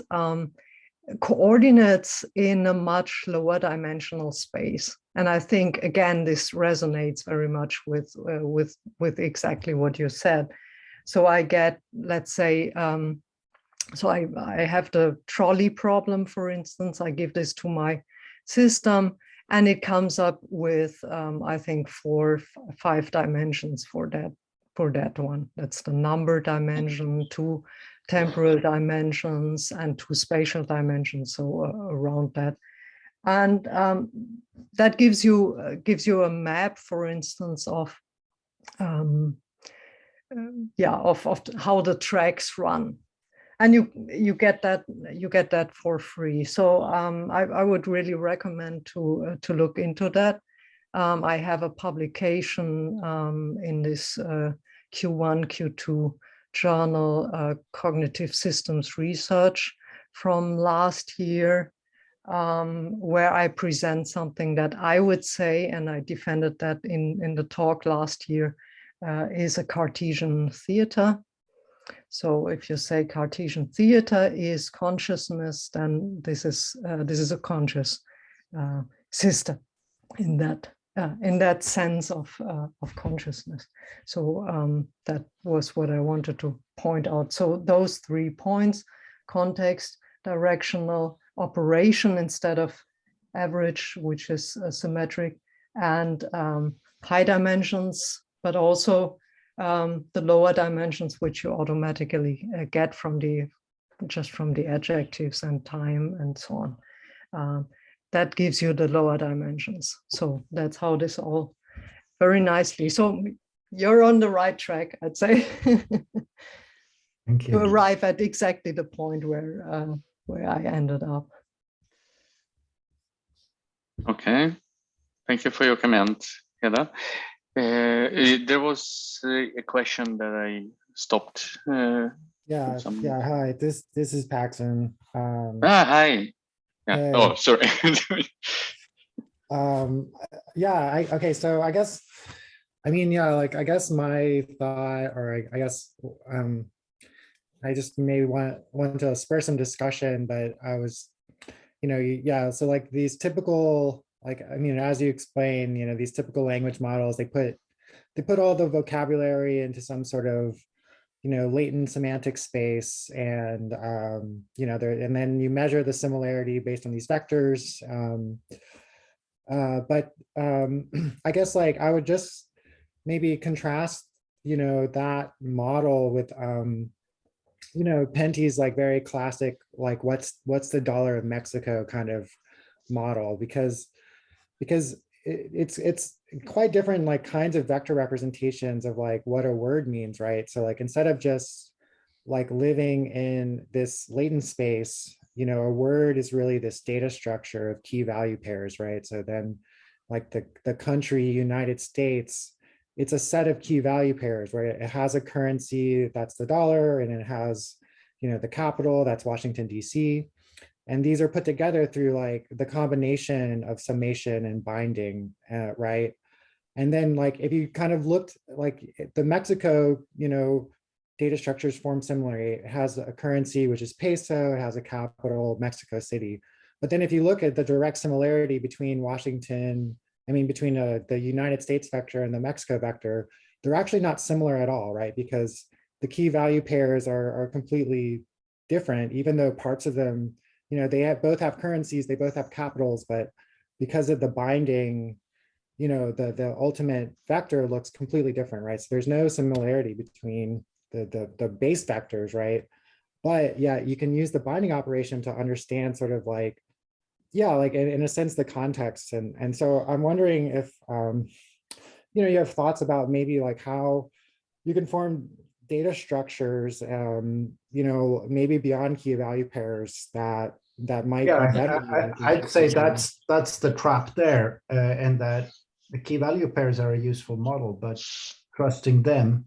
coordinates in a much lower dimensional space. And I think, again, this resonates very much with exactly what you said. So I get, let's say, so I have the trolley problem, for instance. I give this to my system, and it comes up with, I think, 4 or 5 dimensions for that one. That's the number dimension, 2 temporal dimensions, and 2 spatial dimensions. So around that, and that gives you a map, for instance, of how the tracks run, and you get that for free. So I would really recommend to look into that. I have a publication in this Q1, Q2 journal, Cognitive Systems Research, from last year, where I present something that I would say, and I defended that in the talk last year, is a Cartesian theater. So if you say Cartesian theater is consciousness, then this is a conscious system in that sense of consciousness. So that was what I wanted to point out. So those 3 points: context, directional operation instead of average, which is symmetric, and high dimensions, but also the lower dimensions, which you automatically get from the adjectives and time and so on. That gives you the lower dimensions. So that's how this all very nicely. So you're on the right track, I'd say. Thank you. To arrive at exactly the point where I ended up. Okay, thank you for your comment, Hedda. There was a question that I stopped. Yeah. Hi, this is Paxton. Hi. Yeah. Hey. Oh, sorry. Okay. So I guess, I guess my thought, or I guess I just maybe want to spur some discussion, but I was, so like these typical, as you explain, these typical language models, they put all the vocabulary into some sort of, latent semantic space, and and then you measure the similarity based on these vectors. But I guess I would just maybe contrast, that model with Penty's very classic, what's the dollar of Mexico kind of model, because it's quite different kinds of vector representations of what a word means, right? So instead of just living in this latent space, a word is really this data structure of key value pairs, right? So then the country United States, it's a set of key value pairs, right? It has a currency, that's the dollar, and it has the capital, that's Washington, DC. And these are put together through like the combination of summation and binding, right? And then like, if you kind of looked like the Mexico, data structures form similarly. It has a currency, which is peso, it has a capital, Mexico City. But then if you look at the direct similarity between between the United States vector and the Mexico vector, they're actually not similar at all, right? Because the key value pairs are completely different, even though parts of them, they both have currencies, they both have capitals, but because of the binding, the ultimate vector looks completely different, right? So there's no similarity between the base vectors, right? But yeah, you can use the binding operation to understand sort of like, yeah, like in a sense, the context. And so I'm wondering if, you have thoughts about maybe like how you can form data structures, maybe beyond key value pairs that might be better. I'd say that's the trap there, and that the key value pairs are a useful model, but trusting them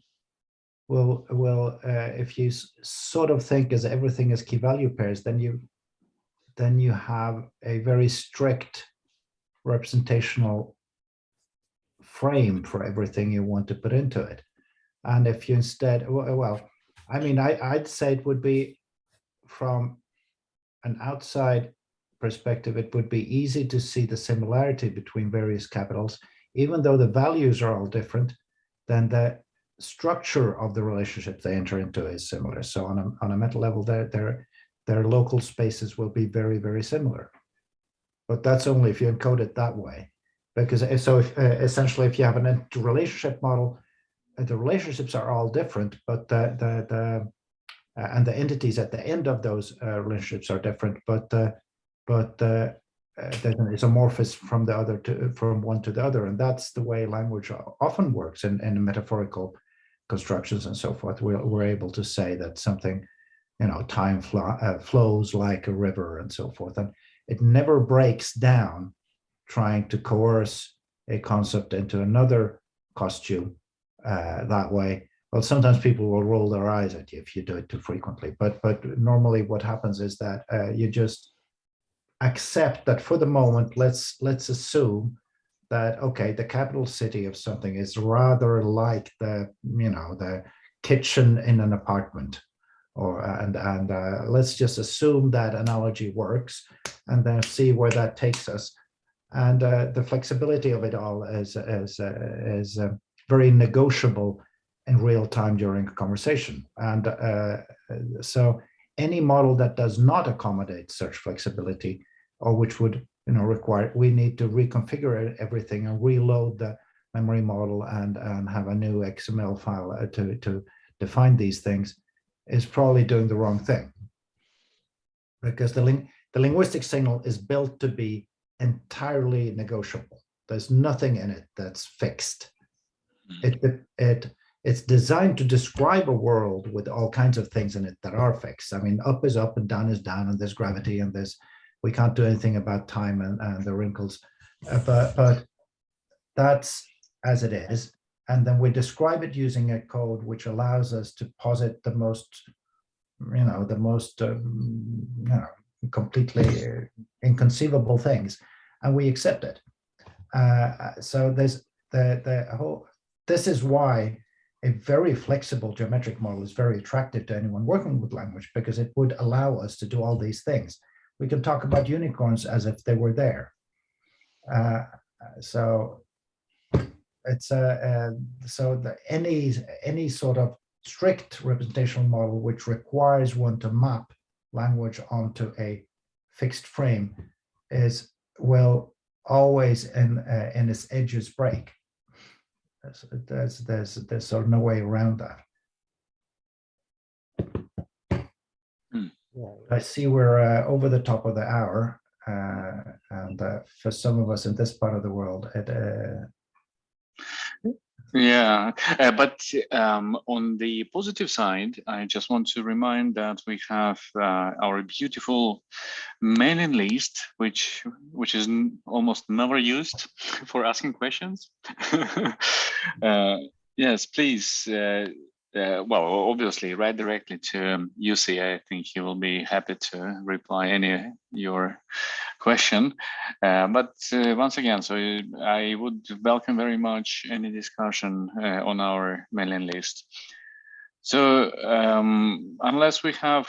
will if you sort of think as everything as key value pairs, then you have a very strict representational frame for everything you want to put into it. And if you instead, I'd say it would be, from an outside perspective, it would be easy to see the similarity between various capitals, even though the values are all different, then the structure of the relationship they enter into is similar. So on a meta level, their local spaces will be very, very similar. But that's only if you encode it that way. Because essentially, if you have an interrelationship model, the relationships are all different, but the entities at the end of those relationships are different. But it's amorphous from one to the other, and that's the way language often works in metaphorical constructions and so forth. We're able to say that something, time flows like a river and so forth, and it never breaks down trying to coerce a concept into another costume that way. Well, sometimes people will roll their eyes at you if you do it too frequently, but normally what happens is that you just accept that for the moment, let's assume that, okay, the capital city of something is rather like the kitchen in an apartment, and let's just assume that analogy works, and then see where that takes us. And the flexibility of it all is very negotiable in real time during a conversation. And so any model that does not accommodate such flexibility, or which would require, we need to reconfigure everything and reload the memory model and have a new XML file to define these things, is probably doing the wrong thing. Because the linguistic signal is built to be entirely negotiable. There's nothing in it that's fixed. It's designed to describe a world with all kinds of things in it that are fixed. I mean, up is up and down is down, and there's gravity, and we can't do anything about time and the wrinkles, but that's as it is. And then we describe it using a code which allows us to posit the most completely inconceivable things, and we accept it. So there's the whole. This is why a very flexible geometric model is very attractive to anyone working with language, because it would allow us to do all these things. We can talk about unicorns as if they were there. So it's any sort of strict representational model which requires one to map language onto a fixed frame will always in its edges break. There's sort of no way around that. I see we're over the top of the hour, and for some of us in this part of the world, Yeah, but on the positive side, I just want to remind that we have our beautiful mailing list, which is almost never used for asking questions. Yes, please well, obviously, write directly to Jussi. I think he will be happy to reply any your question. But once again, so I would welcome very much any discussion on our mailing list. So unless we have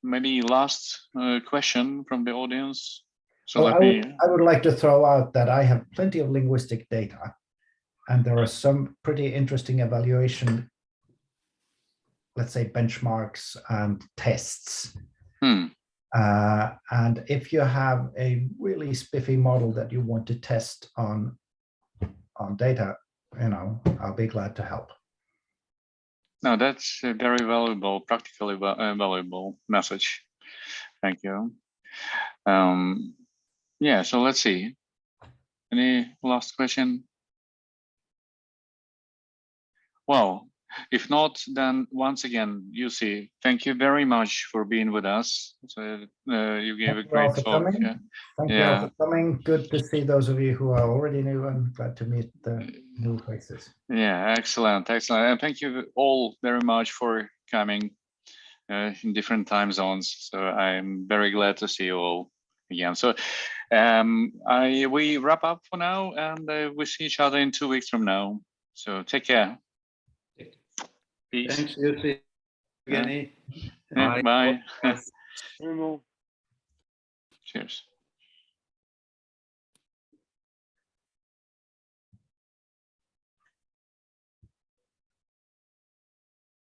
maybe last question from the audience. So Well, I would like to throw out that I have plenty of linguistic data, and there are some pretty interesting evaluation, let's say, benchmarks and tests. And if you have a really spiffy model that you want to test on data, I'll be glad to help. No, that's a very valuable, practically valuable message. Thank you. Yeah, so let's see. Any last question? Well, if not, then once again, Jussi, thank you very much for being with us. So you gave a great talk. Thank you all for coming. Good to see those of you who are already new, and glad to meet the new faces. Yeah, excellent, excellent. And thank you all very much for coming in different time zones. So I'm very glad to see you all again. So we wrap up for now, and we see each other in 2 weeks from now. So take care. Peace. Thanks, Jussi. Yeah, bye. Cheers.